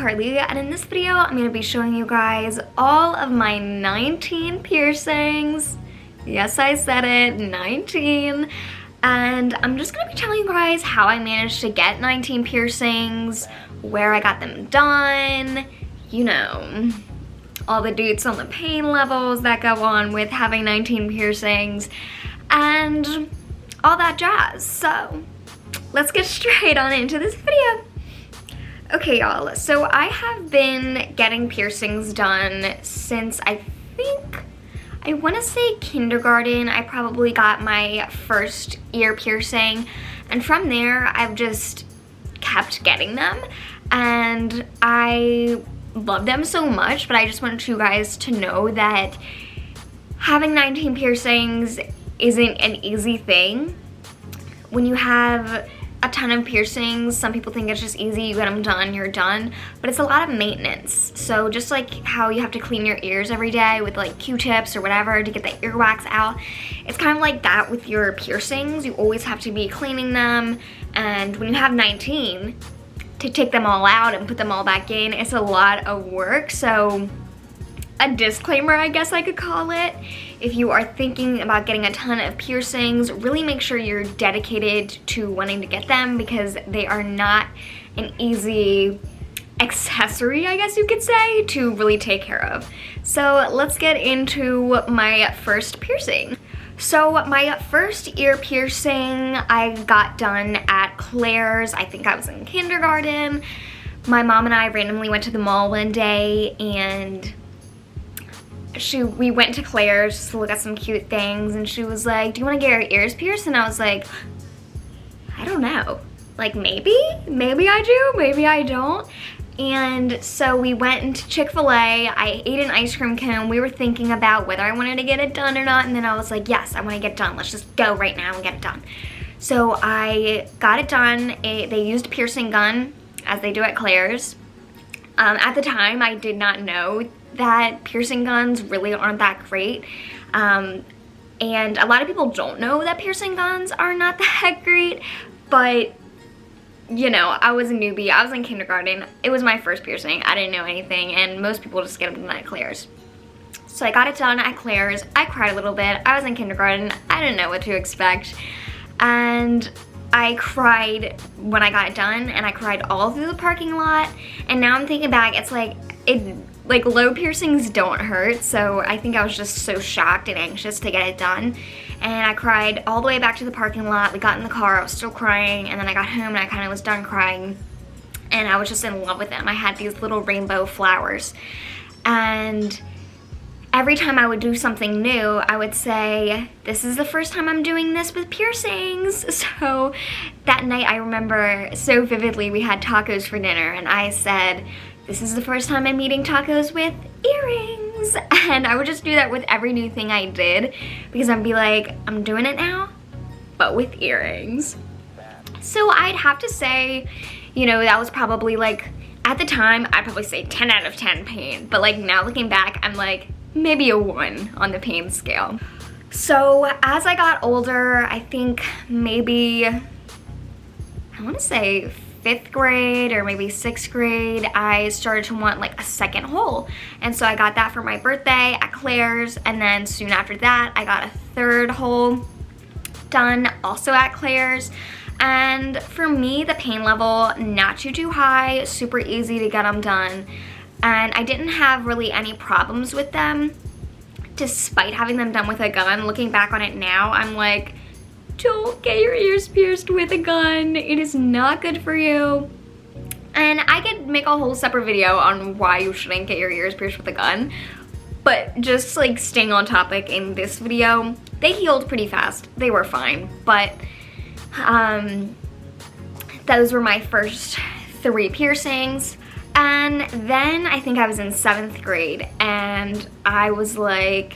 Carly, and in this video I'm going to be showing you guys all of my 19 piercings. Yes, I said it, 19. And I'm just going to be telling you guys how I managed to get 19 piercings, where I got them done, you know, all the dates on the pain levels that go on with having 19 piercings, and all that jazz. So let's get straight on into this video. Okay, y'all, so I have been getting piercings done since I want to say kindergarten. I probably got my first ear piercing, and from there I've just kept getting them, and I love them so much. But I just wanted you guys to know that having 19 piercings isn't an easy thing. When you have a ton of piercings, some people think it's just easy, you get them done, you're done, but it's a lot of maintenance. So just like how you have to clean your ears every day with like Q-tips or whatever to get the earwax out, it's kind of like that with your piercings. You always have to be cleaning them, and when you have 19, to take them all out and put them all back in, it's a lot of work. So a disclaimer, I guess I could call it, if you are thinking about getting a ton of piercings, really make sure you're dedicated to wanting to get them, because they are not an easy accessory, I guess you could say, to really take care of. So let's get into my first piercing. So my first ear piercing I got done at Claire's. I think I was in kindergarten. My mom and I randomly went to the mall one day, and we went to Claire's just to look at some cute things, and she was like, do you want to get your ears pierced? And I was like, I don't know, like maybe I do, maybe I don't. And so we went into Chick-fil-A. I ate an ice cream cone. We were thinking about whether I wanted to get it done or not, and then I was like, yes, I want to get it done. Let's just go right now and get it done. So I got it done. They used a piercing gun, as they do at Claire's. At the time, I did not know that piercing guns really aren't that great. And a lot of people don't know that piercing guns are not that great, but you know, I was a newbie. I was in kindergarten. It was my first piercing. I didn't know anything, and most people just get them done at Claire's. So I got it done at Claire's. I cried a little bit. I was in kindergarten. I didn't know what to expect. And I cried when I got it done, and I cried all through the parking lot. And now I'm thinking back, it's like, low piercings don't hurt, so I think I was just so shocked and anxious to get it done. And I cried all the way back to the parking lot. We got in the car, I was still crying, and then I got home and I kind of was done crying, and I was just in love with them. I had these little rainbow flowers, and every time I would do something new, I would say, this is the first time I'm doing this with piercings. So that night, I remember so vividly, we had tacos for dinner, and I said, this is the first time I'm eating tacos with earrings. And I would just do that with every new thing I did, because I'd be like, I'm doing it now, but with earrings. So I'd have to say, you know, that was probably like, at the time, I'd probably say 10 out of 10 pain. But like now looking back, I'm like, maybe a 1 on the pain scale. So as I got older, I think maybe, I want to say 5th grade or maybe 6th grade, I started to want like a second hole. And so I got that for my birthday at Claire's, and then soon after that, I got a 3rd hole done also at Claire's. And for me, the pain level, not too high, super easy to get them done. And I didn't have really any problems with them, despite having them done with a gun. Looking back on it now, I'm like, don't get your ears pierced with a gun. It is not good for you. And I could make a whole separate video on why you shouldn't get your ears pierced with a gun. But just like staying on topic in this video, they healed pretty fast. They were fine. But those were my first 3 piercings. And then I think I was in 7th grade, and I was like,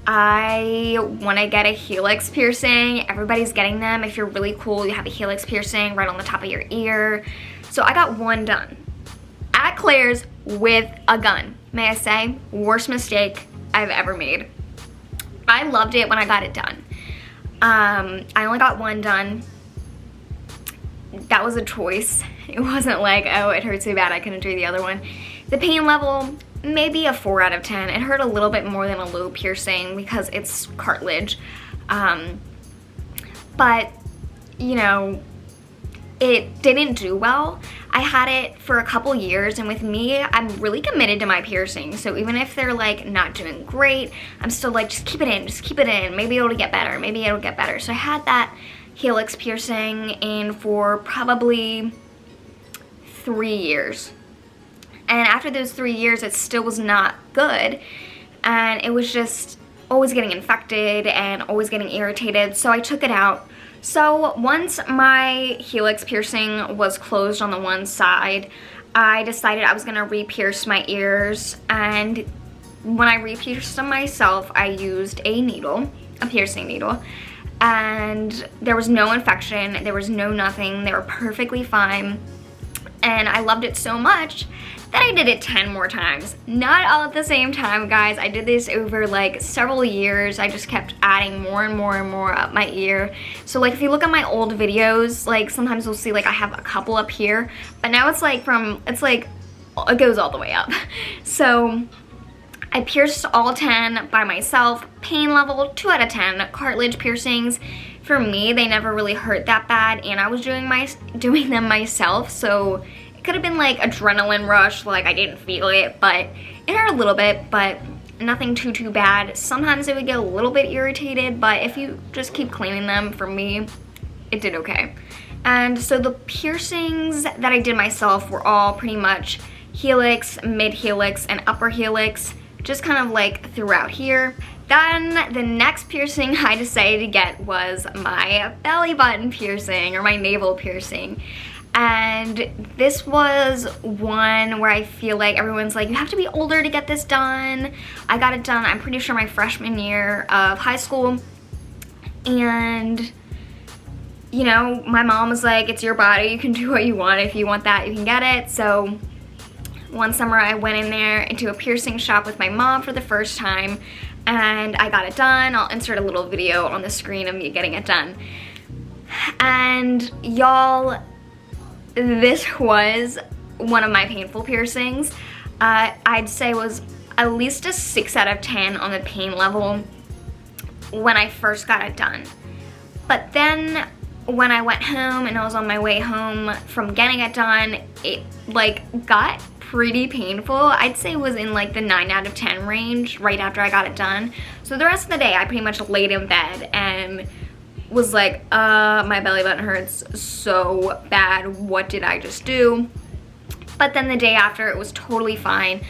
I want to get a Helix piercing. Everybody's getting them. If you're really cool, you have a Helix piercing right on the top of your ear. So I got 1 done at Claire's with a gun. May I say, worst mistake I've ever made. I loved it when I got it done. I only got 1 done. that was a choice. It wasn't like, oh, it hurt so bad I couldn't do the other one. The pain level, maybe a 4 out of 10. It hurt a little bit more than a low piercing because it's cartilage. But, you know, it didn't do well. I had it for a couple years, and with me, I'm really committed to my piercings. So even if they're like not doing great, I'm still like, just keep it in, just keep it in. Maybe it'll get better, maybe it'll get better. So I had that Helix piercing in for probably 3 years. And after those 3 years, it still was not good. And it was just always getting infected and always getting irritated. So I took it out. So once my Helix piercing was closed on the one side, I decided I was gonna re-pierce my ears. And when I re-pierced them myself, I used a needle, a piercing needle. And there was no infection, there was no nothing, they were perfectly fine. And I loved it so much that I did it 10 more times. Not all at the same time, guys. I did this over like several years. I just kept adding more and more and more up my ear. So like if you look at my old videos, like sometimes you'll see like I have a couple up here, but now it's like it goes all the way up. So I pierced all 10 by myself. Pain level, 2 out of 10. Cartilage piercings, for me, they never really hurt that bad, and I was doing them myself, so it could have been like adrenaline rush, like I didn't feel it, but it hurt a little bit, but nothing too bad. Sometimes it would get a little bit irritated, but if you just keep cleaning them, for me, it did okay. And so the piercings that I did myself were all pretty much helix, mid-helix, and upper helix, just kind of like throughout here. Then the next piercing I decided to get was my belly button piercing, or my navel piercing. And this was one where I feel like everyone's like, you have to be older to get this done. I got it done, I'm pretty sure, my freshman year of high school. And, you know, my mom was like, it's your body, you can do what you want. If you want that, you can get it. So one summer I went in there into a piercing shop with my mom for the first time, and I got it done. I'll insert a little video on the screen of me getting it done. And y'all, this was one of my painful piercings. I'd say was at least a 6 out of 10 on the pain level when I first got it done. But then when I went home and I was on my way home from getting it done, it like got pretty painful. I'd say it was in like the 9 out of 10 range right after I got it done. So the rest of the day I pretty much laid in bed and was like, my belly button hurts so bad, what did I just do? But then the day after, it was totally fine.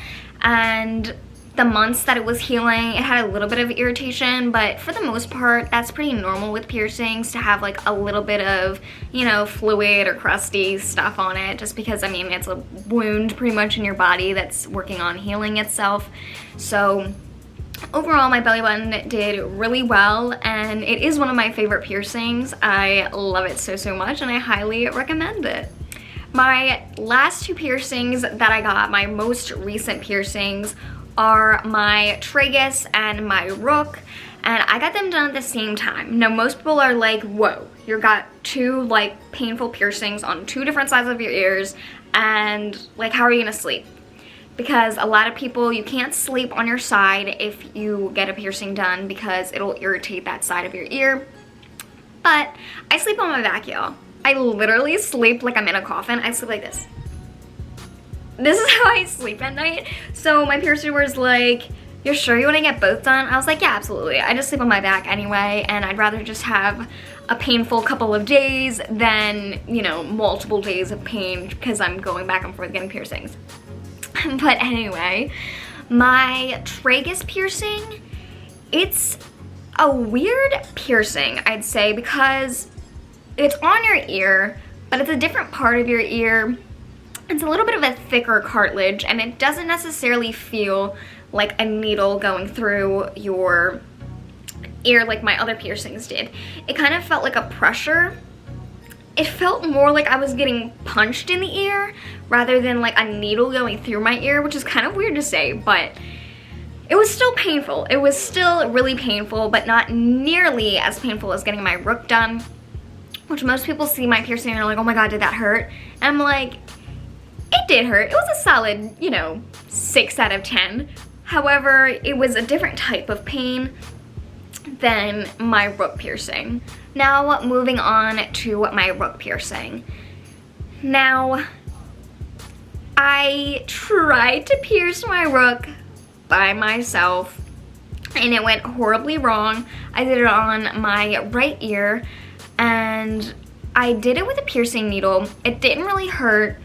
And the months that it was healing, it had a little bit of irritation, but for the most part, that's pretty normal with piercings to have like a little bit of, you know, fluid or crusty stuff on it, just because, I mean, it's a wound pretty much in your body that's working on healing itself. So overall, my belly button did really well, and it is one of my favorite piercings. I love it so much, and I highly recommend it. My last 2 piercings that I got, my most recent piercings, are my Tragus and my rook, and I got them done at the same time. Now most people are like, whoa, you got 2 like painful piercings on 2 different sides of your ears, and like, how are you gonna sleep? Because a lot of people, you can't sleep on your side if you get a piercing done because it'll irritate that side of your ear. But I sleep on my back, y'all. I literally sleep like I'm in a coffin. I sleep like this. This is how I sleep at night. So my piercer was like, you're sure you want to get both done? I was like, yeah, absolutely. I just sleep on my back anyway, and I'd rather just have a painful couple of days than, you know, multiple days of pain because I'm going back and forth getting piercings. But anyway, my Tragus piercing, it's a weird piercing, I'd say, because it's on your ear, but it's a different part of your ear. It's a little bit of a thicker cartilage, and it doesn't necessarily feel like a needle going through your ear like my other piercings did. It kind of felt like a pressure. It felt more like I was getting punched in the ear rather than like a needle going through my ear, which is kind of weird to say, but it was still painful. It was still really painful, but not nearly as painful as getting my rook done. which most people see my piercing and are like, oh my god, did that hurt? And I'm like, it did hurt. It was a solid, you know, 6 out of 10. However, it was a different type of pain than my rook piercing. Now, moving on to my rook piercing. Now, I tried to pierce my rook by myself and it went horribly wrong. I did it on my right ear and I did it with a piercing needle. It didn't really hurt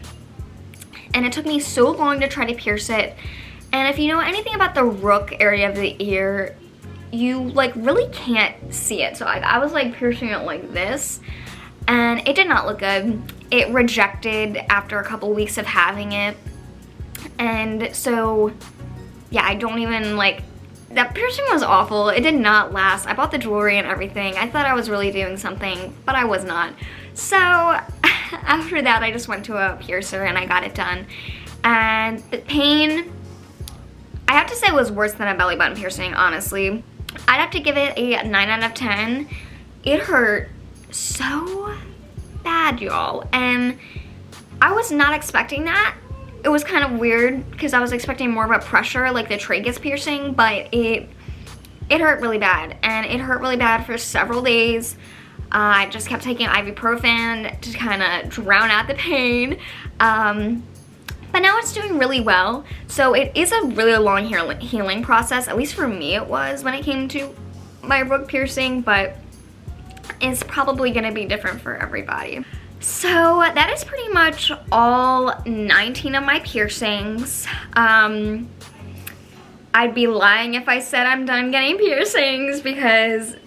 and it took me so long to try to pierce it. And if you know anything about the rook area of the ear, you like really can't see it. So I was like piercing it like this and it did not look good. It rejected after a couple weeks of having it. And so yeah, I don't even like, that piercing was awful. It did not last. I bought the jewelry and everything. I thought I was really doing something, but I was not. So after that, I just went to a piercer and I got it done. And the pain, I have to say, was worse than a belly button piercing, honestly. I'd have to give it a 9 out of 10. It hurt so bad, y'all. And I was not expecting that. It was kind of weird because I was expecting more of a pressure like the tragus piercing, but it hurt really bad. And it hurt really bad for several days. I just kept taking ibuprofen to kind of drown out the pain. But now it's doing really well. So it is a really long healing process, at least for me it was when it came to my rook piercing, but it's probably gonna be different for everybody. So that is pretty much all 19 of my piercings. I'd be lying if I said I'm done getting piercings because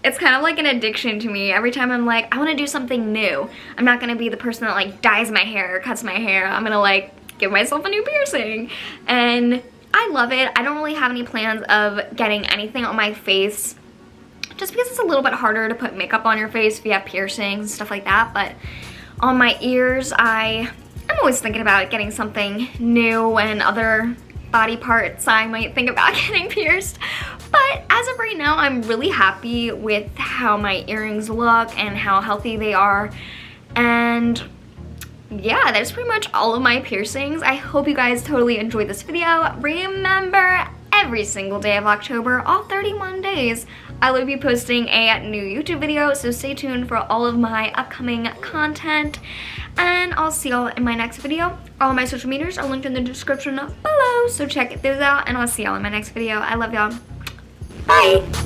it's kind of like an addiction to me. Every time I'm like, I want to do something new. I'm not going to be the person that like dyes my hair or cuts my hair. I'm going to like give myself a new piercing. And I love it. I don't really have any plans of getting anything on my face just because it's a little bit harder to put makeup on your face if you have piercings and stuff like that. But on my ears, I'm always thinking about getting something new, and other body parts I might think about getting pierced. But as of right now, I'm really happy with how my earrings look and how healthy they are. And yeah, that's pretty much all of my piercings. I hope you guys totally enjoyed this video. Remember, every single day of October, all 31 days, I will be posting a new YouTube video, so stay tuned for all of my upcoming content. And I'll see y'all in my next video. All of my social medias are linked in the description below, so check those out, and I'll see y'all in my next video. I love y'all. Bye!